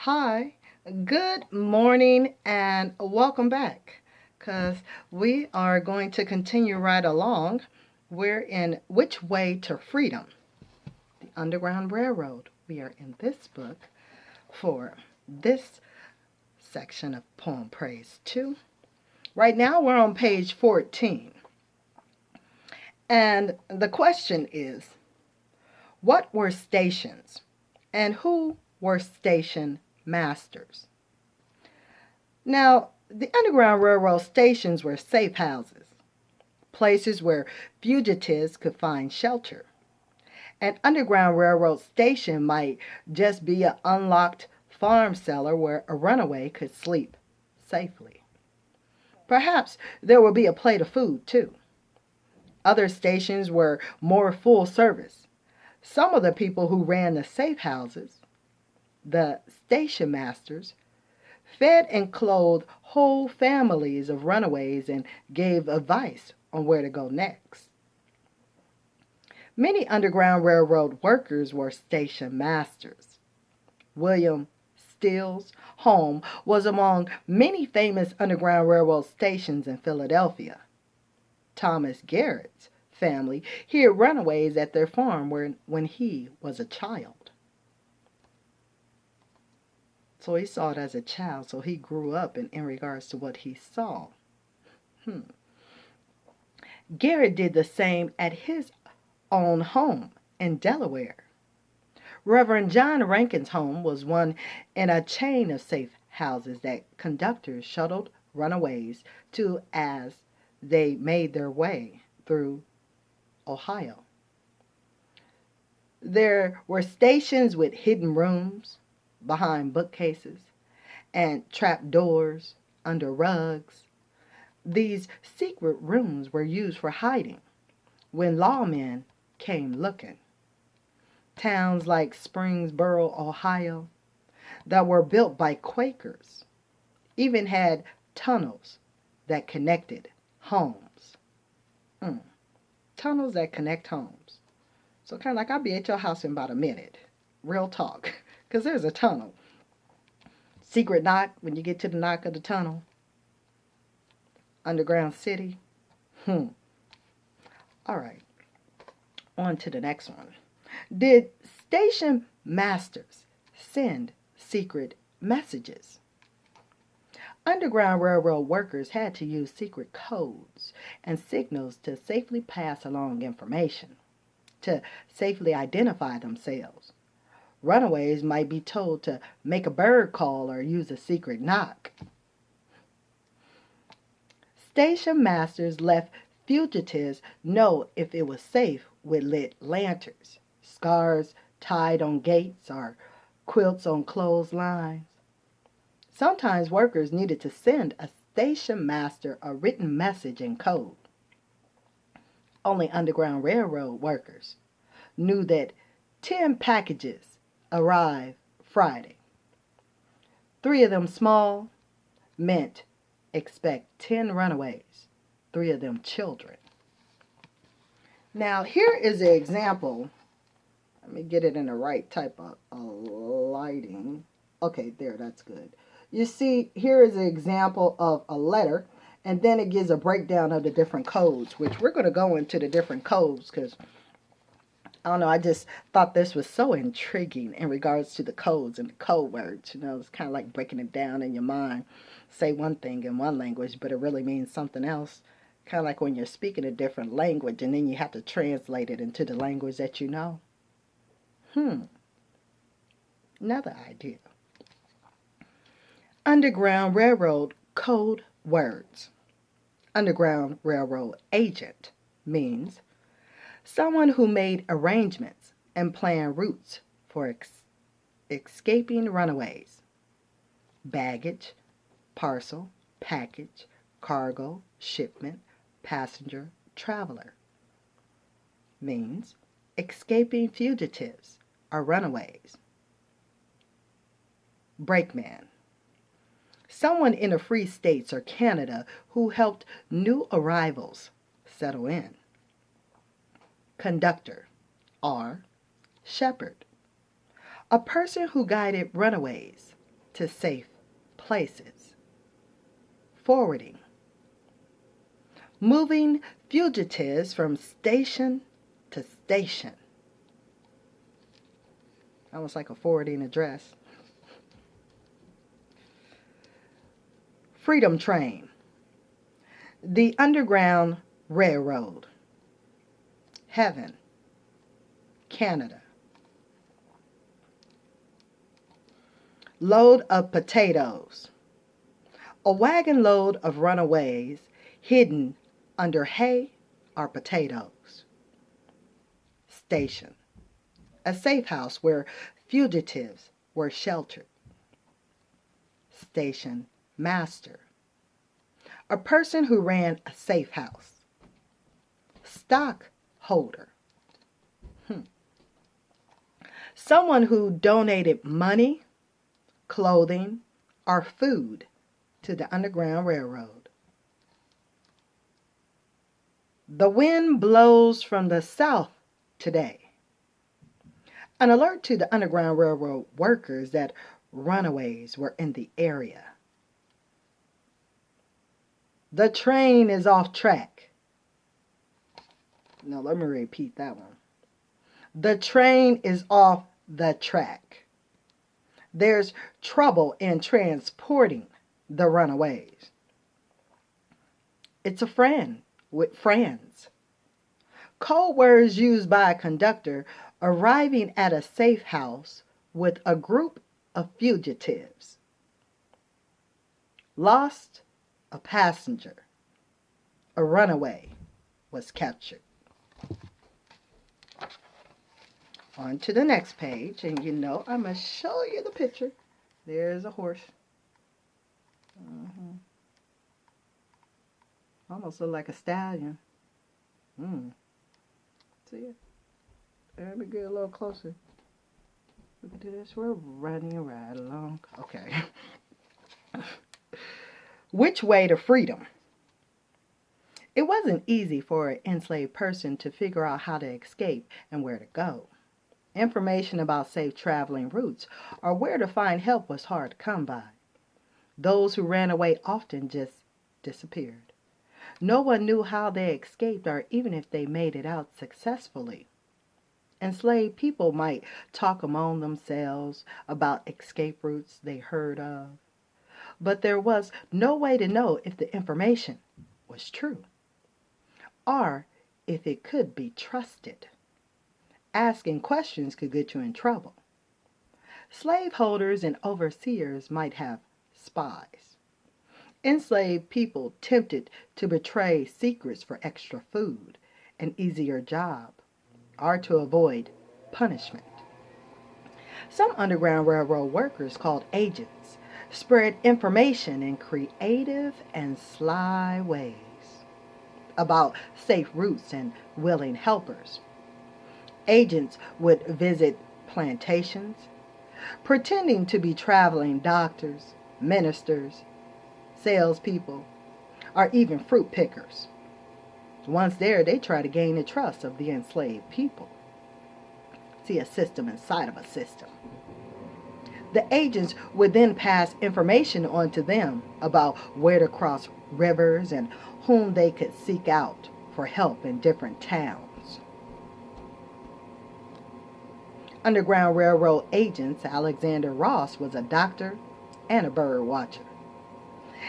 Hi, good morning, and welcome back. Because we are going to continue right along. We're in Which Way to Freedom? The Underground Railroad. We are in this book for this section of Poem Praise 2. Right now, we're on page 14. And the question is, what were stations? And who were station masters? Now, the Underground Railroad stations were safe houses, places where fugitives could find shelter. An Underground Railroad station might just be an unlocked farm cellar where a runaway could sleep safely. Perhaps there would be a plate of food, too. Other stations were more full service. Some of the people who ran the safe houses, the station masters, fed and clothed whole families of runaways and gave advice on where to go next. Many Underground Railroad workers were station masters. William Stills' home was among many famous Underground Railroad stations in Philadelphia. Thomas Garrett's family hid runaways at their farm when he was a child. So he saw it as a child, so he grew up in regards to what he saw. Garrett did the same at his own home in Delaware. Reverend John Rankin's home was one in a chain of safe houses that conductors shuttled runaways to as they made their way through Ohio. There were stations with hidden rooms behind bookcases and trap doors under rugs. These secret rooms were used for hiding when lawmen came looking. Towns like Springboro, Ohio, that were built by Quakers, even had tunnels that connected homes. Tunnels that connect homes. So kind of like I'll be at your house in about a minute. Real talk. Because there's a tunnel. Secret knock when you get to the knock of the tunnel. Underground city. All right. On to the next one. Did station masters send secret messages? Underground Railroad workers had to use secret codes and signals to safely pass along information, to safely identify themselves. Runaways might be told to make a bird call or use a secret knock. Station masters left fugitives know if it was safe with lit lanterns, scarves tied on gates, or quilts on clotheslines. Sometimes workers needed to send a station master a written message in code. Only Underground Railroad workers knew that 10 packages arrived Friday. 3 of them small meant expect 10 runaways, 3 of them children. Now here is an example. Let me get it in the right type of lighting. Okay, there, that's good. You see, here is an example of a letter, and then it gives a breakdown of the different codes, which we're going to go into the different codes because, I don't know, I just thought this was so intriguing in regards to the codes and the code words. You know, it's kind of like breaking it down in your mind. Say one thing in one language, but it really means something else. Kind of like when you're speaking a different language and then you have to translate it into the language that you know. Another idea. Underground Railroad code words. Underground Railroad agent means someone who made arrangements and planned routes for escaping runaways. Baggage, parcel, package, cargo, shipment, passenger, traveler. Means escaping fugitives or runaways. Brakeman. Someone in the Free States or Canada who helped new arrivals settle in. Conductor or shepherd. A person who guided runaways to safe places. Forwarding. Moving fugitives from station to station. Almost like a forwarding address. Freedom Train. The Underground Railroad. Heaven, Canada. Load of potatoes. A wagon load of runaways hidden under hay or potatoes. Station. A safe house where fugitives were sheltered. Station master. A person who ran a safe house. Stockholder. Someone who donated money, clothing, or food to the Underground Railroad. The wind blows from the south today. An alert to the Underground Railroad workers that runaways were in the area. The train is off track. No, let me repeat that one. The train is off the track. There's trouble in transporting the runaways. It's a friend with friends. Code words used by a conductor arriving at a safe house with a group of fugitives. Lost a passenger. A runaway was captured. On to the next page, and you know I'm going to show you the picture. There's a horse. Almost look like a stallion. See it? Let me get a little closer. Look at this. We're running right along. Okay. Which way to freedom? It wasn't easy for an enslaved person to figure out how to escape and where to go. Information about safe traveling routes or where to find help was hard to come by. Those who ran away often just disappeared. No one knew how they escaped or even if they made it out successfully. Enslaved people might talk among themselves about escape routes they heard of, but there was no way to know if the information was true or if it could be trusted. Asking questions could get you in trouble. Slaveholders and overseers might have spies. Enslaved people tempted to betray secrets for extra food, an easier job, or to avoid punishment. Some Underground Railroad workers, called agents, spread information in creative and sly ways about safe routes and willing helpers. Agents would visit plantations, pretending to be traveling doctors, ministers, salespeople, or even fruit pickers. Once there, they try to gain the trust of the enslaved people. See, a system inside of a system. The agents would then pass information on to them about where to cross rivers and whom they could seek out for help in different towns. Underground Railroad agents Alexander Ross was a doctor and a bird watcher.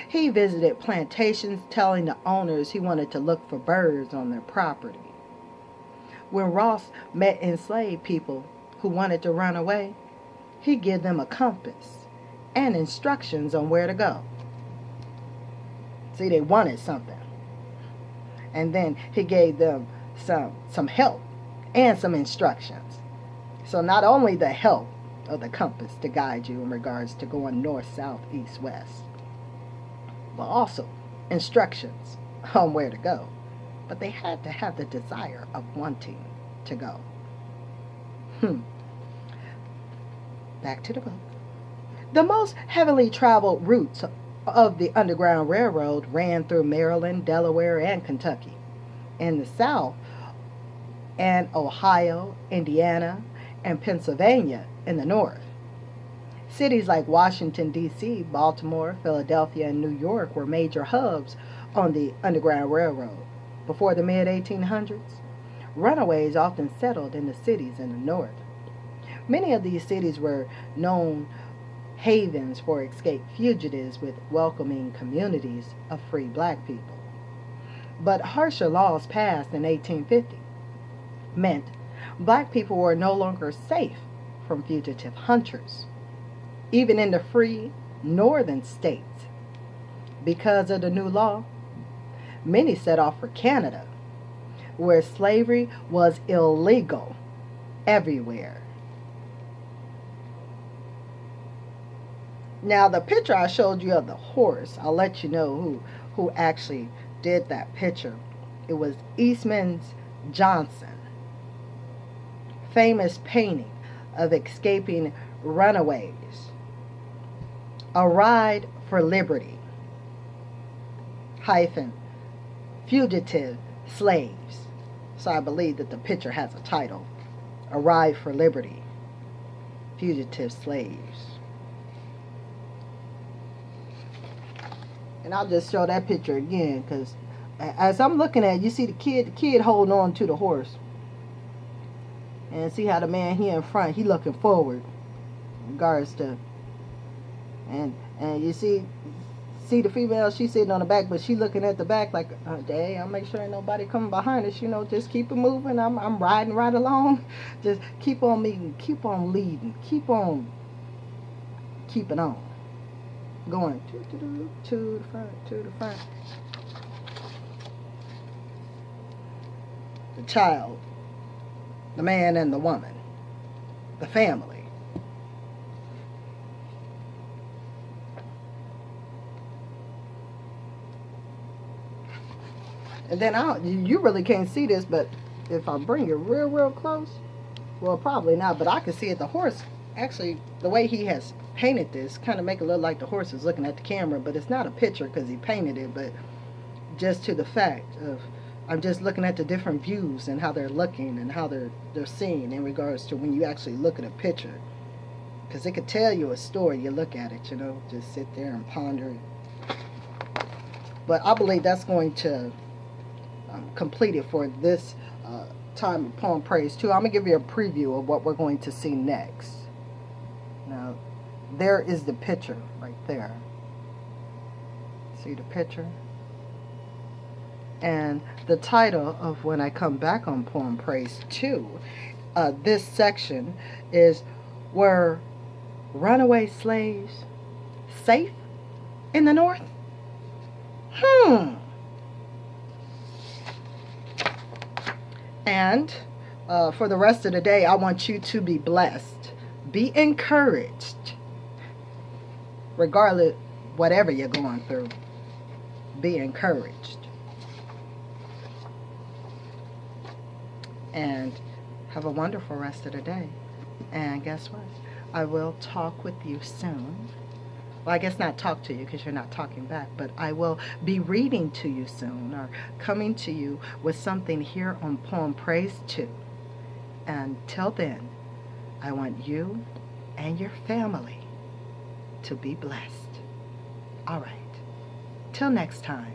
He visited plantations telling the owners he wanted to look for birds on their property. When Ross met enslaved people who wanted to run away, he'd give them a compass and instructions on where to go. See, they wanted something. And then he gave them some help and some instructions. So not only the help of the compass to guide you in regards to going north, south, east, west, but also instructions on where to go. But they had to have the desire of wanting to go. Back to the book. The most heavily traveled routes of the Underground Railroad ran through Maryland, Delaware, and Kentucky. In the South, and Ohio, Indiana, and Pennsylvania in the north. Cities like Washington, D.C., Baltimore, Philadelphia, and New York were major hubs on the Underground Railroad. Before the mid 1800s, runaways often settled in the cities in the North. Many of these cities were known havens for escaped fugitives with welcoming communities of free black people. But harsher laws passed in 1850 meant black people were no longer safe from fugitive hunters, even in the free northern states. Because of the new law, many set off for Canada, where slavery was illegal everywhere. Now, the picture I showed you of the horse, I'll let you know who actually did that picture. It was Eastman Johnson. Famous painting of escaping runaways. A Ride for Liberty hyphen fugitive slaves. So I believe that the picture has a title. A Ride for Liberty, fugitive slaves. And I'll just show that picture again, because as I'm looking at it, you see the kid holding on to the horse. And see how the man here in front, he looking forward in regards to, and you see the female, she's sitting on the back, but she looking at the back like, dang, I'll make sure ain't nobody coming behind us, just keep it moving. I'm riding right along. Just keep on meeting, keep on leading, keep on keeping on. Going to the front. The child, the man and the woman, the family. And then you really can't see this, but if I bring it real close, well, probably not, but I can see it. The horse, actually, the way he has painted this, kind of make it look like the horse is looking at the camera, but it's not a picture because he painted it, but just to the fact of, I'm just looking at the different views and how they're looking and how they're seeing in regards to when you actually look at a picture. Because it could tell you a story, you look at it, just sit there and ponder it. But I believe that's going to complete it for this time of Poem Praise 2. I'm going to give you a preview of what we're going to see next. Now, there is the picture right there. See the picture? And the title of when I come back on Poem Praise 2, this section is, Were Runaway Slaves Safe in the North? And for the rest of the day, I want you to be blessed. Be encouraged. Regardless, whatever you're going through, be encouraged. And have a wonderful rest of the day. And guess what? I will talk with you soon. Well, I guess not talk to you because you're not talking back, but I will be reading to you soon or coming to you with something here on Poem Praise 2. And till then, I want you and your family to be blessed. All right. Till next time.